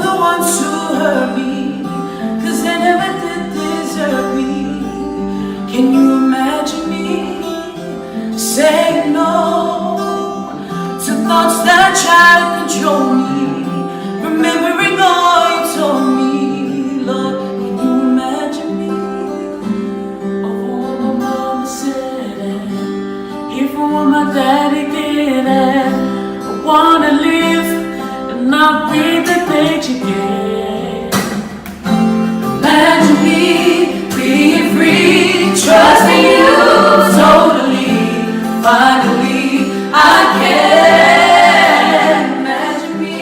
the ones who hurt me, 'cause they never did deserve me. Can you imagine me saying no to thoughts that try to control me? Remembering all you told me, Lord, can you imagine me? Of all my mama said and hear from what my daddy did, and I wanna live and not read the things you get. Imagine me being free, trusting you totally. Finally, I can. Imagine me.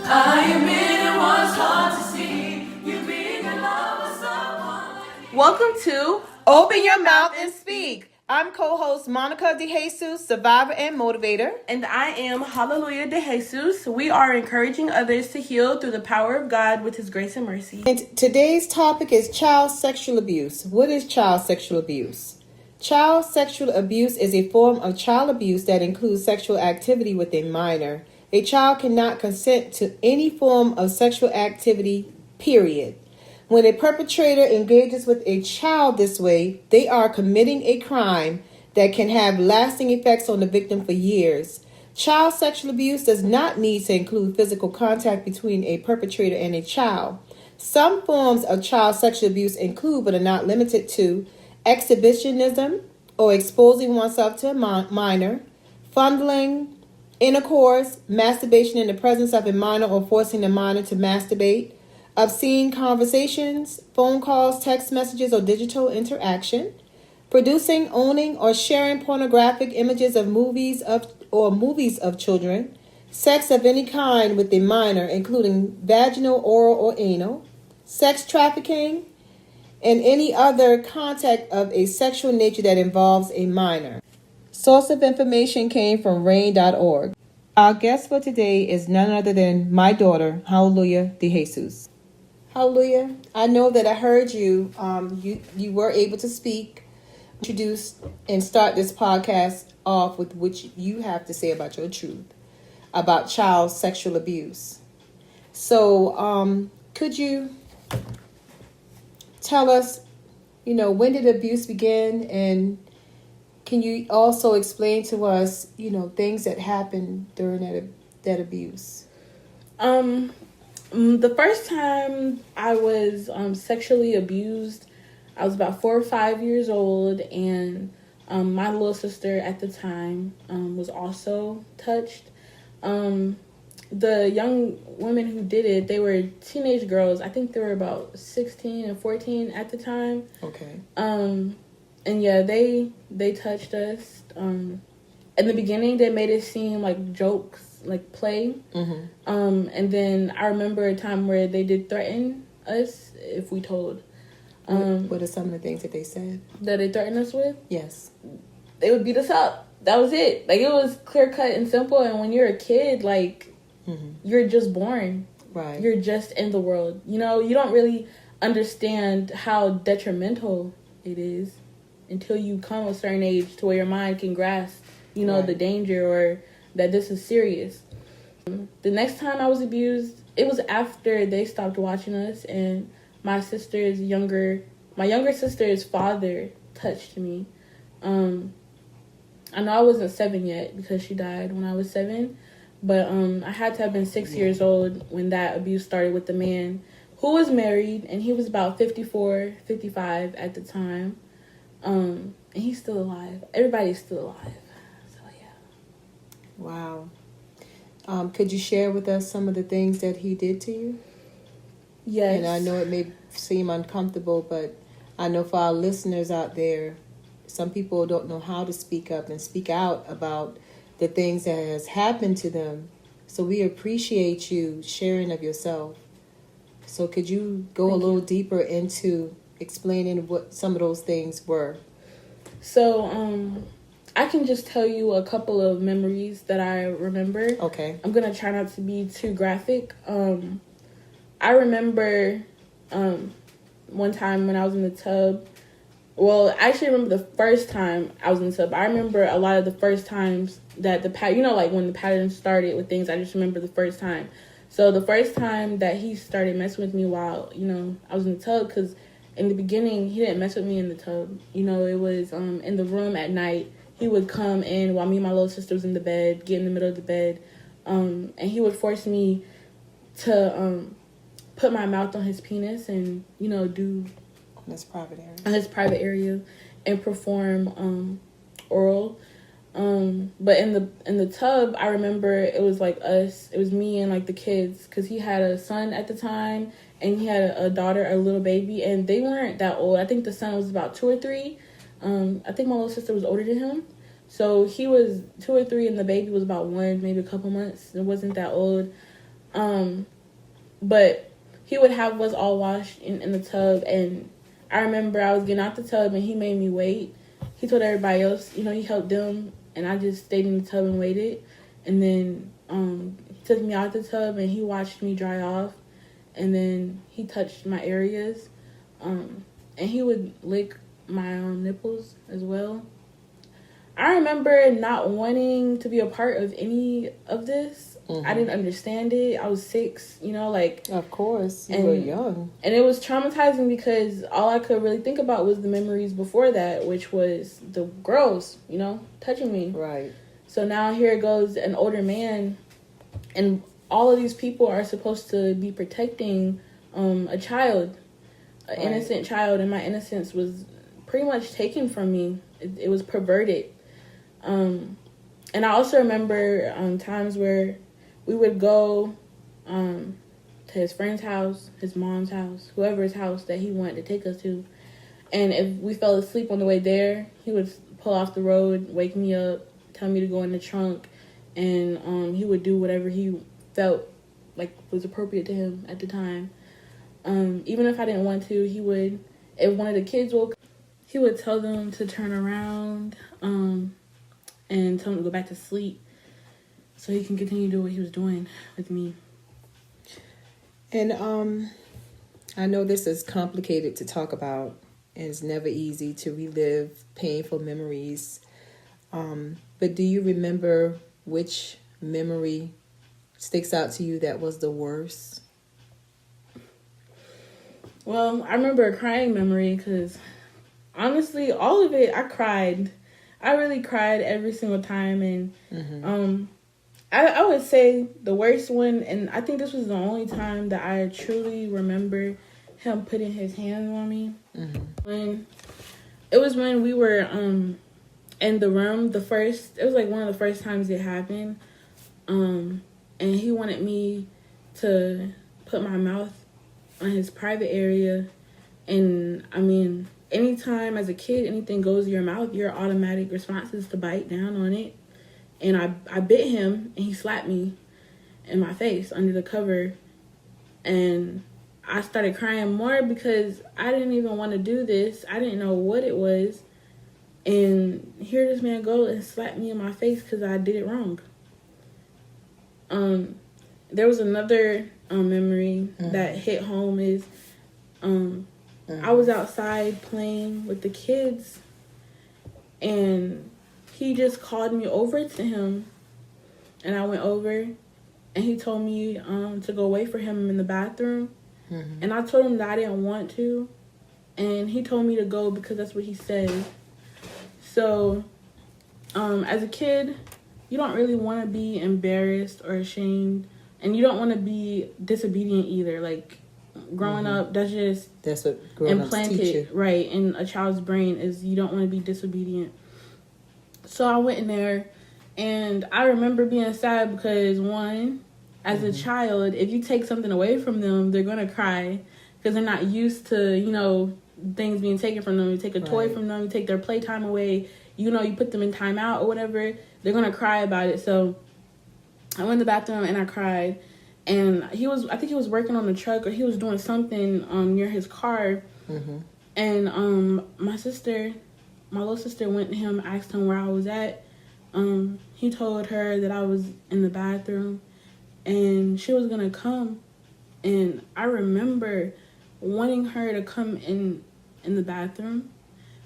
I admit it was hard to see you being in love with someone. Welcome to Open Your Mouth and Speak. I'm co-host Monica DeJesus, survivor and motivator. And I am Hallelujah DeJesus. We are encouraging others to heal through the power of God with His grace and mercy. And today's topic is child sexual abuse. What is child sexual abuse? Child sexual abuse is a form of child abuse that includes sexual activity with a minor. A child cannot consent to any form of sexual activity, period. When a perpetrator engages with a child this way, they are committing a crime that can have lasting effects on the victim for years. Child sexual abuse does not need to include physical contact between a perpetrator and a child. Some forms of child sexual abuse include, but are not limited to, exhibitionism or exposing oneself to a minor, fondling, intercourse, masturbation in the presence of a minor or forcing the minor to masturbate, obscene conversations, phone calls, text messages, or digital interaction, producing, owning, or sharing pornographic images of movies of children, sex of any kind with a minor, including vaginal, oral, or anal, sex trafficking, and any other contact of a sexual nature that involves a minor. Source of information came from rain.org. Our guest for today is none other than my daughter, Hallelujah DeJesus. Hallelujah. I know that I heard you. You were able to speak, introduce, and start this podcast off with what you have to say about your truth about child sexual abuse. So, could you tell us, when did abuse begin, and can you also explain to us, things that happened during that abuse? The first time I was sexually abused, I was about 4 or 5 years old, and my little sister at the time was also touched. The young women who did it, they were teenage girls. I think they were about 16 and 14 at the time. Okay. And yeah, they touched us. In the beginning, they made it seem like jokes, like play. Mm-hmm. And then I remember a time where they did threaten us if we told. What are some of the things that they said? That they threatened us with? Yes. They would beat us up. That was it. Like, it was clear cut and simple. And when you're a kid, like, you're just born. Right. You're just in the world. You don't really understand how detrimental it is until you come a certain age to where your mind can grasp, right, the danger or that this is serious. The next time I was abused, it was after they stopped watching us, and my younger sister's father touched me. I know I wasn't 7 yet because she died when I was 7, but I had to have been 6 years old when that abuse started with the man who was married, and he was about 54, 55 at the time. And he's still alive. Everybody's still alive. So, yeah. Wow. Could you share with us some of the things that he did to you? Yes. And I know it may seem uncomfortable, but I know for our listeners out there, some people don't know how to speak up and speak out about the things that has happened to them. So we appreciate you sharing of yourself. So could you go a little deeper into explaining what some of those things were? So, I can just tell you a couple of memories that I remember. Okay. I'm going to try not to be too graphic. I remember one time when I was in the tub. Well, I actually remember the first time I was in the tub. I remember a lot of the first times that like when the pattern started with things. I just remember the first time. So the first time that he started messing with me while, I was in the tub, because in the beginning, he didn't mess with me in the tub. It was in the room at night. He would come in while me and my little sister was in the bed, get in the middle of the bed, and he would force me to put my mouth on his penis and, do That's private area. on his private area and perform oral. But in the tub, I remember it was like us. It was me and like the kids, because he had a son at the time and he had a daughter, a little baby, and they weren't that old. I think the son was about 2 or 3. I think my little sister was older than him, so he was 2 or 3, and the baby was about 1, maybe a couple months. It wasn't that old. But he would have us all washed in the tub, and I remember I was getting out the tub and he made me wait. He told everybody else, he helped them, and I just stayed in the tub and waited. And then he took me out the tub and he watched me dry off, and then he touched my areas, and he would lick my nipples as well. I remember not wanting to be a part of any of this. Mm-hmm. I didn't understand it. I was 6, Of course, you were young. And it was traumatizing because all I could really think about was the memories before that, which was the girls, touching me. Right. So now here goes an older man, and all of these people are supposed to be protecting a child, an innocent child, and my innocence was pretty much taken from me. It was perverted. And I also remember times where we would go to his friend's house, his mom's house, whoever's house that he wanted to take us to. And if we fell asleep on the way there, he would pull off the road, wake me up, tell me to go in the trunk, and he would do whatever he felt like was appropriate to him at the time. Even if I didn't want to, he would, if one of the kids woke, he would tell them to turn around, and tell him to go back to sleep so he can continue to do what he was doing with me. And I know this is complicated to talk about, and it's never easy to relive painful memories. But do you remember which memory sticks out to you that was the worst? Well, I remember a crying memory because, honestly, all of it, I cried. I really cried every single time, and I would say the worst one, and I think this was the only time that I truly remember him putting his hands on me. When we were in the room, it was like one of the first times it happened, and he wanted me to put my mouth on his private area, and I mean, anytime as a kid anything goes in your mouth, your automatic response is to bite down on it. And I bit him, and he slapped me in my face under the cover. And I started crying more because I didn't even want to do this. I didn't know what it was. And here this man go and slap me in my face because I did it wrong. There was another memory that hit home is I was outside playing with the kids, and he just called me over to him, and I went over, and he told me to go wait for him in the bathroom, and I told him that I didn't want to, and he told me to go because that's what he said. So, as a kid, you don't really want to be embarrassed or ashamed, and you don't want to be disobedient either. Like, growing up, that's what implanted teach you. Right in a child's brain is you don't want to be disobedient. So I went in there, and I remember being sad because, one, as a child, if you take something away from them, they're going to cry because they're not used to, things being taken from them. You take a toy from them, you take their playtime away, you put them in timeout or whatever, they're going to cry about it. So I went in the bathroom, and I cried. And I think he was working on the truck, or he was doing something near his car. And my little sister went to him, asked him where I was at. He told her that I was in the bathroom, and she was gonna come. And I remember wanting her to come in the bathroom,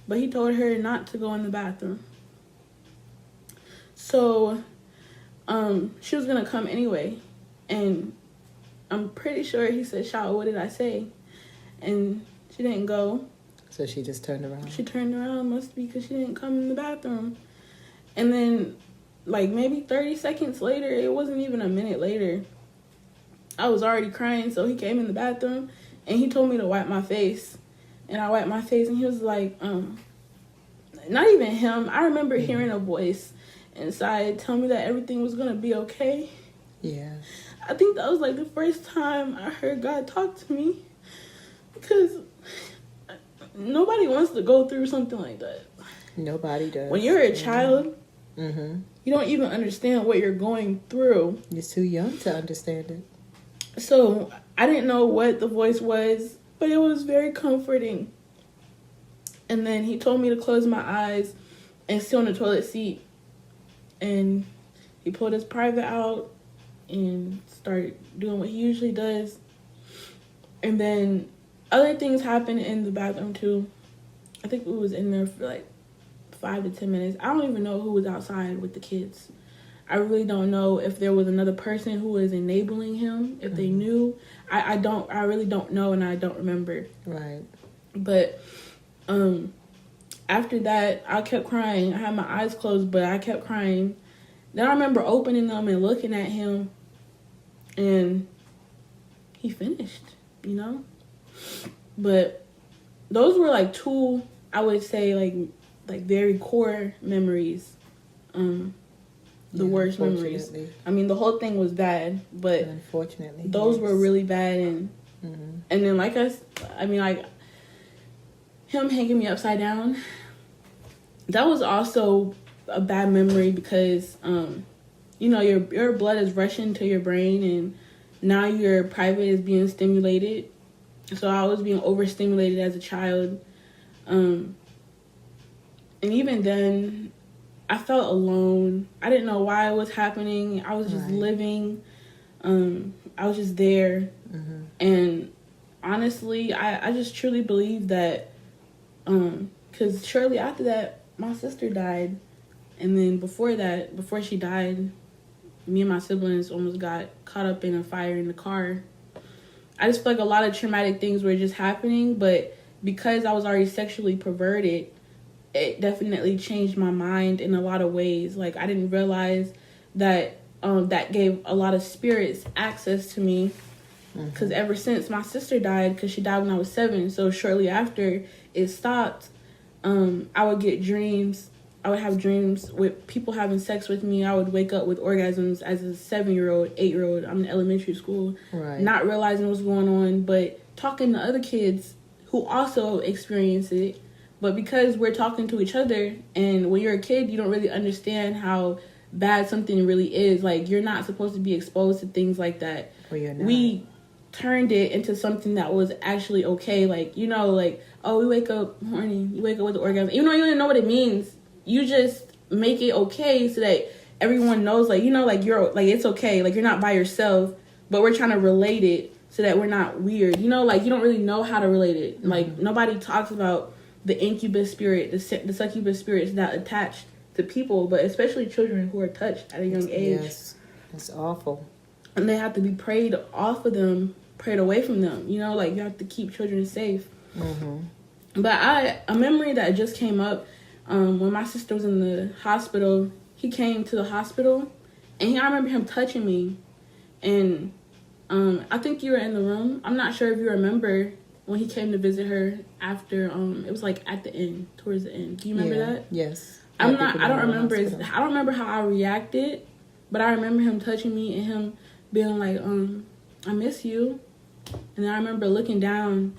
but he told her not to go in the bathroom. So she was gonna come anyway. And I'm pretty sure he said, "Shout, what did I say?" And she didn't go. So she just turned around. She turned around, must be because she didn't come in the bathroom. And then, like, maybe 30 seconds later, it wasn't even a minute later, I was already crying. So he came in the bathroom and he told me to wipe my face. And I wiped my face and he was like, not even him. I remember hearing a voice inside tell me that everything was going to be okay. Yeah. I think that was like the first time I heard God talk to me, because nobody wants to go through something like that. Nobody does. When you're a child, Mm-hmm. you don't even understand what you're going through. You're too young to understand it. So I didn't know what the voice was, but it was very comforting. And then he told me to close my eyes and sit on the toilet seat. And he pulled his private out and started doing what he usually does. And then other things happened in the bathroom too. I think we was in there for like 5 to 10 minutes. I don't even know who was outside with the kids. I really don't know if there was another person who was enabling him, if they knew. I really don't know, and I don't remember. Right. But after that, I kept crying. I had my eyes closed, but I kept crying. Then I remember opening them and looking at him, and he finished, you know? But those were like two, I would say, like very core memories. The worst memories. I mean, the whole thing was bad, but unfortunately, those were really bad. And and then like him hanging me upside down, that was also a bad memory because you know, your blood is rushing to your brain, and now your private is being stimulated. So I was being overstimulated as a child, and even then I felt alone. I didn't know why it was happening. I was just living. I was just there. And honestly, I just truly believe that, because shortly after that, my sister died. And then before she died, me and my siblings almost got caught up in a fire in the car. I just feel like a lot of traumatic things were just happening, but because I was already sexually perverted, it definitely changed my mind in a lot of ways. Like, I didn't realize that that gave a lot of spirits access to me. Because ever since my sister died, because she died when I was 7, so shortly after it stopped, I would get dreams. I would have dreams with people having sex with me. I would wake up with orgasms as a 7-year-old, 8-year-old. I'm in elementary school, not realizing what's going on, but talking to other kids who also experience it. But because we're talking to each other, and when you're a kid, you don't really understand how bad something really is. Like, you're not supposed to be exposed to things like that. Or you're not. We turned it into something that was actually okay. Like, you know, like, oh, we wake up horny, you wake up with the orgasm. Even though you don't know what it means, you just make it okay so that everyone knows, like, you know, like, you're, like, it's okay. Like, you're not by yourself, but we're trying to relate it so that we're not weird. You know, like, you don't really know how to relate it. Like, nobody talks about the incubus spirit, the succubus spirits that attach to people, but especially children who are touched at a young age. Yes, that's awful. And they have to be prayed off of them, prayed away from them. You know, like, you have to keep children safe. But a memory that just came up, when my sister was in the hospital, he came to the hospital, and I remember him touching me. And I think you were in the room. I'm not sure if you remember when he came to visit her after, it was like at the end, towards the end. Do you remember that? Yes. I don't remember how I reacted, but I remember him touching me and him being like, I miss you. And then I remember looking down,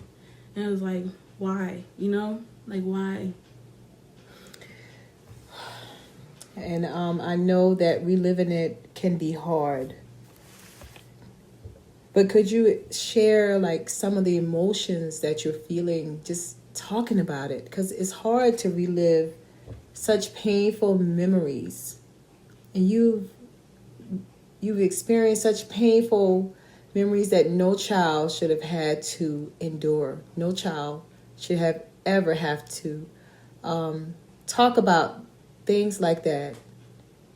and it was like, why? You know? Like, why? And I know that reliving it can be hard. But could you share, like, some of the emotions that you're feeling just talking about it? Because it's hard to relive such painful memories. And you've experienced such painful memories that no child should have had to endure. No child should have ever have to talk about things like that.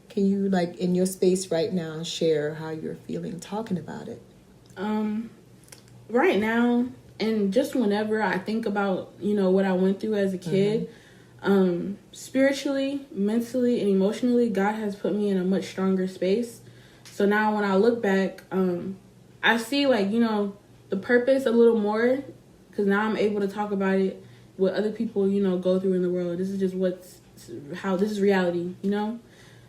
Can you, like, in your space right now, share how you're feeling talking about it? Right now, and just whenever I think about, what I went through as a kid, spiritually, mentally, and emotionally, God has put me in a much stronger space. So now when I look back, I see, like, the purpose a little more, because now I'm able to talk about it, what other people, go through in the world. This is just how this is reality,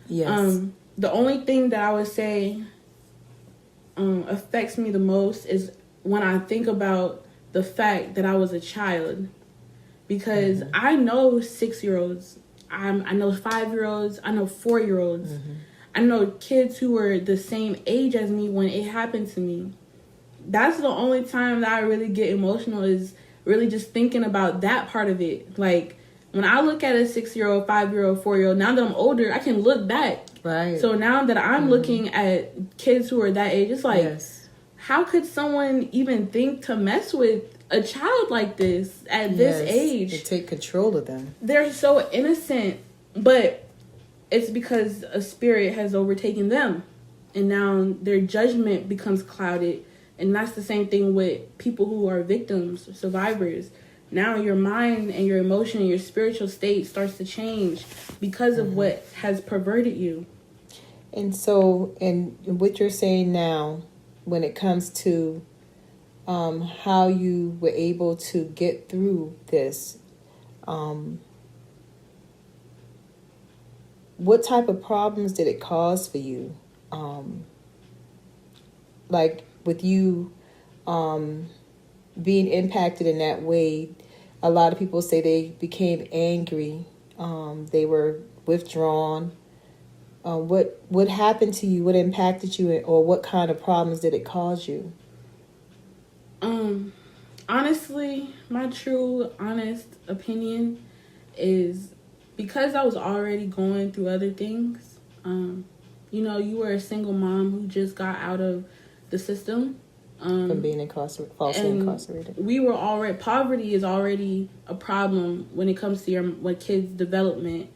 Yes. The only thing that I would say affects me the most is when I think about the fact that I was a child, because I know 6-year-olds, I know 5-year-olds, I know 4-year-olds, I know kids who were the same age as me when it happened to me. That's the only time that I really get emotional, is really just thinking about that part of it. Like, when I look at a 6-year-old, 5-year-old, 4-year-old, now that I'm older, I can look back. Right. So now that I'm looking at kids who are that age, it's like, how could someone even think to mess with a child like this at this age? To take control of them. They're so innocent, but it's because a spirit has overtaken them, and now their judgment becomes clouded. And that's the same thing with people who are victims, survivors. Now your mind and your emotion and your spiritual state starts to change because of what has perverted you. And so, and what you're saying now, when it comes to how you were able to get through this, what type of problems did it cause for you? Like with you being impacted in that way, a lot of people say they became angry. They were withdrawn. What happened to you? What impacted you, or what kind of problems did it cause you? Honestly, my true, honest opinion is because I was already going through other things. You were a single mom who just got out of the system. From being falsely incarcerated. We were already, poverty is already a problem when it comes to your kids' development.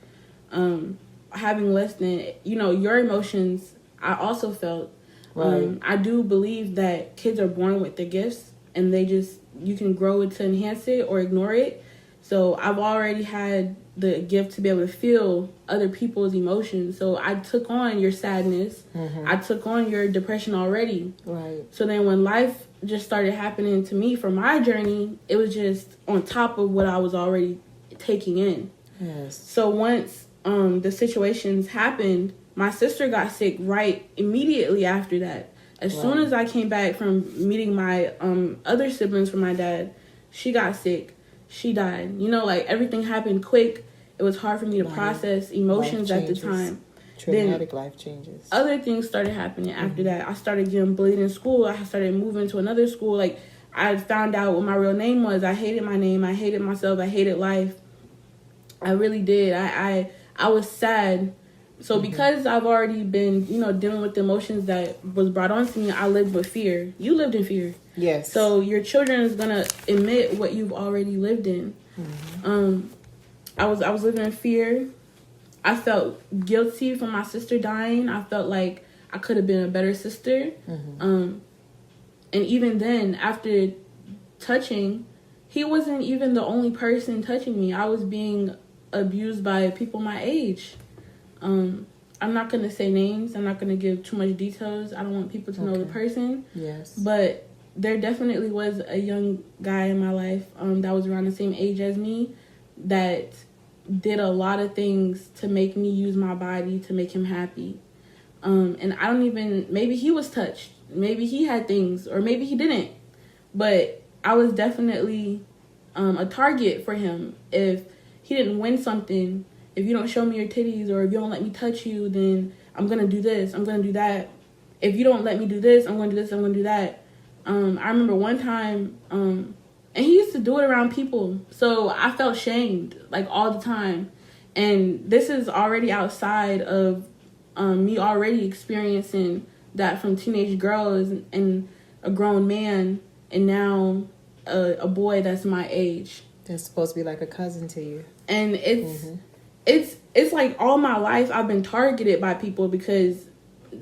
Having less than, your emotions, I also felt. Right. I do believe that kids are born with their gifts, and you can grow it to enhance it or ignore it. So I've already had the gift to be able to feel other people's emotions. So I took on your sadness. I took on your depression already. Right. So then when life just started happening to me for my journey, it was just on top of what I was already taking in. Yes. So once the situations happened, my sister got sick right immediately after that. As soon as I came back from meeting my other siblings from my dad, she got sick. She died. Everything happened quick. It was hard for me to process emotions at the time. Traumatic life changes. Other things started happening after that. I started getting bullied in school. I started moving to another school. I found out what my real name was. I hated my name. I hated myself. I hated life. I really did. I was sad. So because I've already been, dealing with the emotions that was brought on to me, I lived with fear. You lived in fear. Yes. So your children is going to emit what you've already lived in. I was living in fear. I felt guilty for my sister dying. I felt like I could have been a better sister. And even then, after touching, he wasn't even the only person touching me. I was being abused by people my age. I'm not going to say names. I'm not going to give too much details. I don't want people to know the person. Yes. But there definitely was a young guy in my life that was around the same age as me that did a lot of things to make me use my body to make him happy. And I don't even, maybe he was touched. Maybe he had things, or maybe he didn't. But I was definitely a target for him. If he didn't win something, if you don't show me your titties, or if you don't let me touch you, then I'm going to do this, I'm going to do that. If you don't let me do this, I'm going to do this, I'm going to do that. I remember one time, and he used to do it around people. So I felt shamed, all the time. And this is already outside of me already experiencing that from teenage girls and a grown man, and now a boy that's my age. That's supposed to be like a cousin to you. And it's like all my life I've been targeted by people because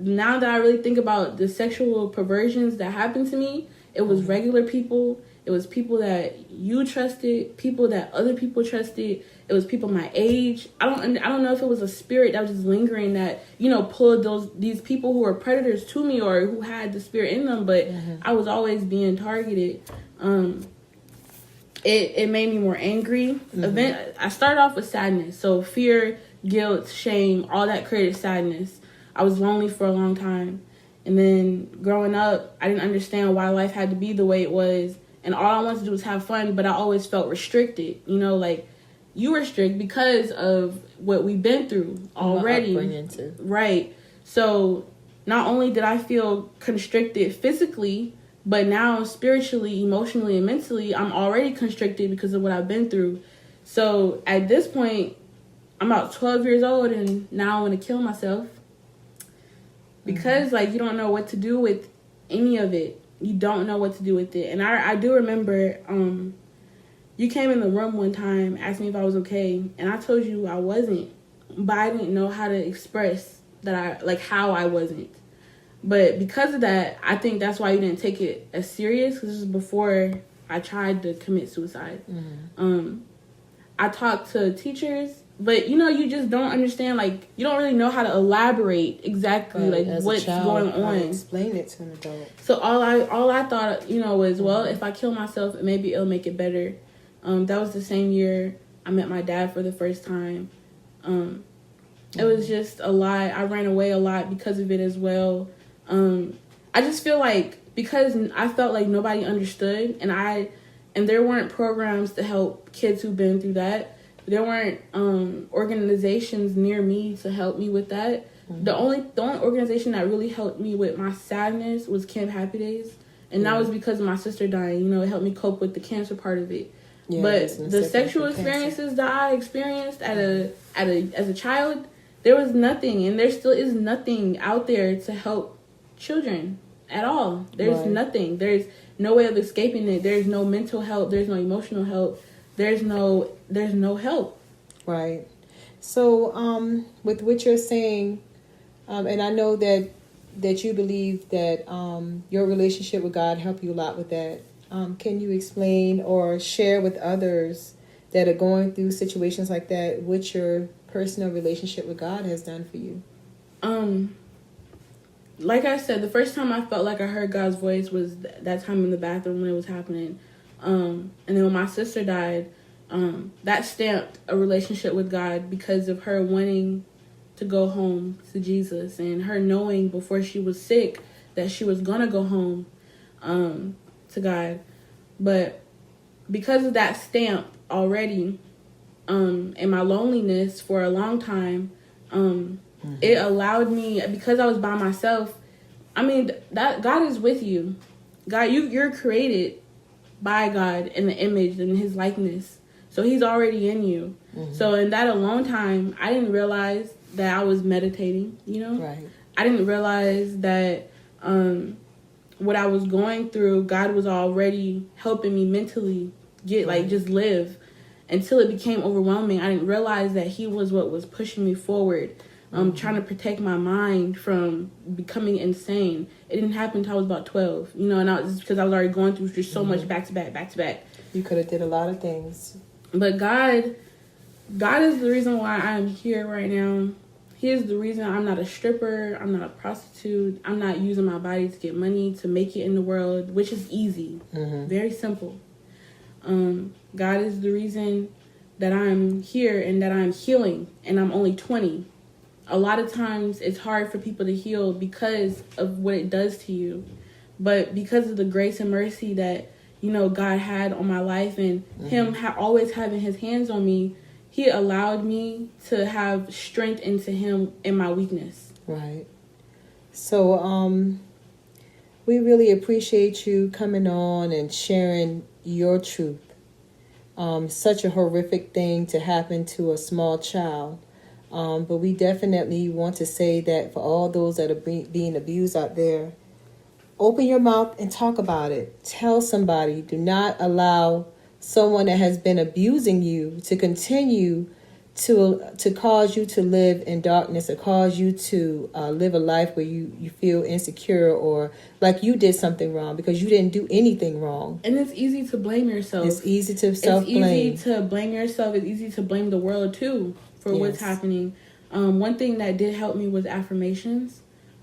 now that I really think about the sexual perversions that happened to me, it was regular people. It was people that you trusted, people that other people trusted. It was people my age. I don't know if it was a spirit that was just lingering that, you know, pulled these people who were predators to me or who had the spirit in them, but I was always being targeted. It made me more angry. I started off with sadness. So fear, guilt, shame, all that created sadness. I was lonely for a long time. And then growing up, I didn't understand why life had to be the way it was. And all I wanted to do was have fun, but I always felt restricted. You know, like, you were strict because of what we've been through already. Right. So not only did I feel constricted physically, but now spiritually, emotionally, and mentally, I'm already constricted because of what I've been through. So at this point, I'm about 12 years old, and now I want to kill myself. Because, like, you don't know what to do with any of it. You don't know what to do with it. And I do remember you came in the room one time, asked me if I was okay, and I told you I wasn't. But I didn't know how to express that how I wasn't. But because of that, I think that's why you didn't take it as serious, because this was before I tried to commit suicide. I talked to teachers, but, you know, you just don't understand, like, you don't really know how to elaborate exactly, what's going on. Explain it to an adult. So all I thought, you know, was, well, if I kill myself, maybe it'll make it better. That was the same year I met my dad for the first time. It was just a lot. I ran away a lot because of it as well. I just feel like, because I felt like nobody understood, and there weren't programs to help kids who've been through that. There weren't organizations near me to help me with that. The only organization that really helped me with my sadness was Camp Happy Days, and that was because of my sister dying. You know, it helped me cope with the cancer part of it. Yeah, but the sexual experiences that I experienced as a child, there was nothing, and there still is nothing out there to help children at all. There's nothing. There's no way of escaping it. There's no mental help. There's no emotional help. There's no help. Right. So, with what you're saying, and I know that you believe that your relationship with God helped you a lot with that. Can you explain or share with others that are going through situations like that what your personal relationship with God has done for you? Like I said, the first time I felt like I heard God's voice was that time in the bathroom when it was happening. And then when my sister died, that stamped a relationship with God because of her wanting to go home to Jesus and her knowing before she was sick that she was going to go home to God. But because of that stamp already, and my loneliness for a long time, it allowed me, because I was by myself, I mean, that God is with you. God, you're created by God in the image and His likeness. So He's already in you. So in that alone time, I didn't realize that I was meditating, you know? Right. I didn't realize that what I was going through, God was already helping me mentally just live, until it became overwhelming. I didn't realize that He was what was pushing me forward. Trying to protect my mind from becoming insane. It didn't happen until I was about 12, you know, and it's because I was already going through just so much back to back. You could have did a lot of things. But God is the reason why I'm here right now. He is the reason I'm not a stripper. I'm not a prostitute. I'm not using my body to get money to make it in the world, which is easy. Very simple. God is the reason that I'm here and that I'm healing, and I'm only 20. A lot of times it's hard for people to heal because of what it does to you. But because of the grace and mercy that, you know, God had on my life, and Him always having His hands on me, He allowed me to have strength into Him in my weakness. Right. So we really appreciate you coming on and sharing your truth. Such a horrific thing to happen to a small child. But we definitely want to say that for all those that are being abused out there, open your mouth and talk about it. Tell somebody. Do not allow someone that has been abusing you to continue to cause you to live in darkness, or cause you to live a life where you feel insecure or like you did something wrong, because you didn't do anything wrong. And it's easy to blame yourself. It's easy to self-blame. It's easy to blame yourself. It's easy to blame the world too for what's happening. One thing that did help me was affirmations.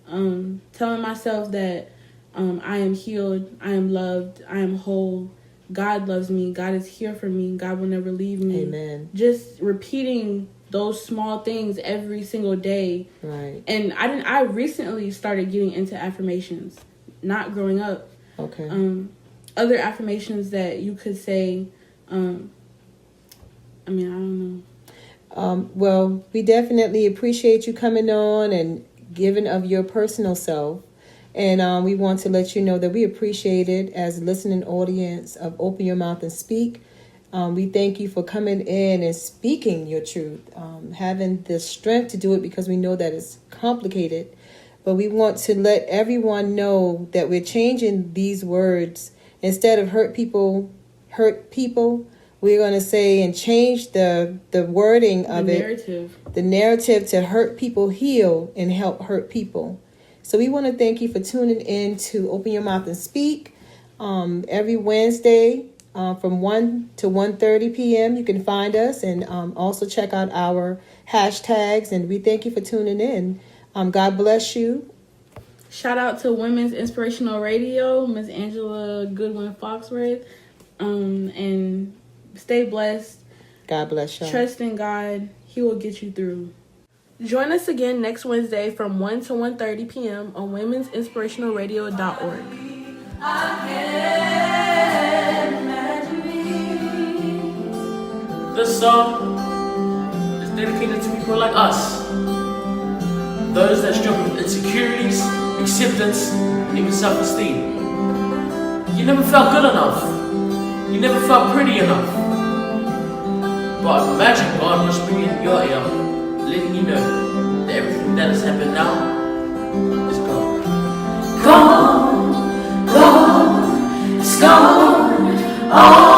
Telling myself that I am healed, I am loved, I am whole. God loves me. God is here for me. God will never leave me. Amen. Just repeating those small things every single day. Right. And I recently started getting into affirmations, not growing up. Okay. Other affirmations that you could say, I don't know. Well, we definitely appreciate you coming on and giving of your personal self. And we want to let you know that we appreciate it as a listening audience of Open Your Mouth and Speak. We thank you for coming in and speaking your truth, having the strength to do it, because we know that it's complicated. But we want to let everyone know that we're changing these words. Instead of hurt people, we're going to say and change the wording of the narrative to hurt people, heal, and help hurt people. So we want to thank you for tuning in to Open Your Mouth and Speak every Wednesday from 1 to 1:30 p.m. You can find us and also check out our hashtags. And we thank you for tuning in. God bless you. Shout out to Women's Inspirational Radio, Ms. Angela Goodwin Foxworth. And stay blessed. God bless you. Trust in God. He will get you through. Join us again next Wednesday from 1 to 1:30 p.m. on women'sinspirationalradio.org. This song is dedicated to people like us, those that struggle with insecurities, acceptance, and even self-esteem. You never felt good enough. You never felt pretty enough. But imagine God whispering in your ear, letting you know that everything that has happened now is gone. Gone, it's gone, all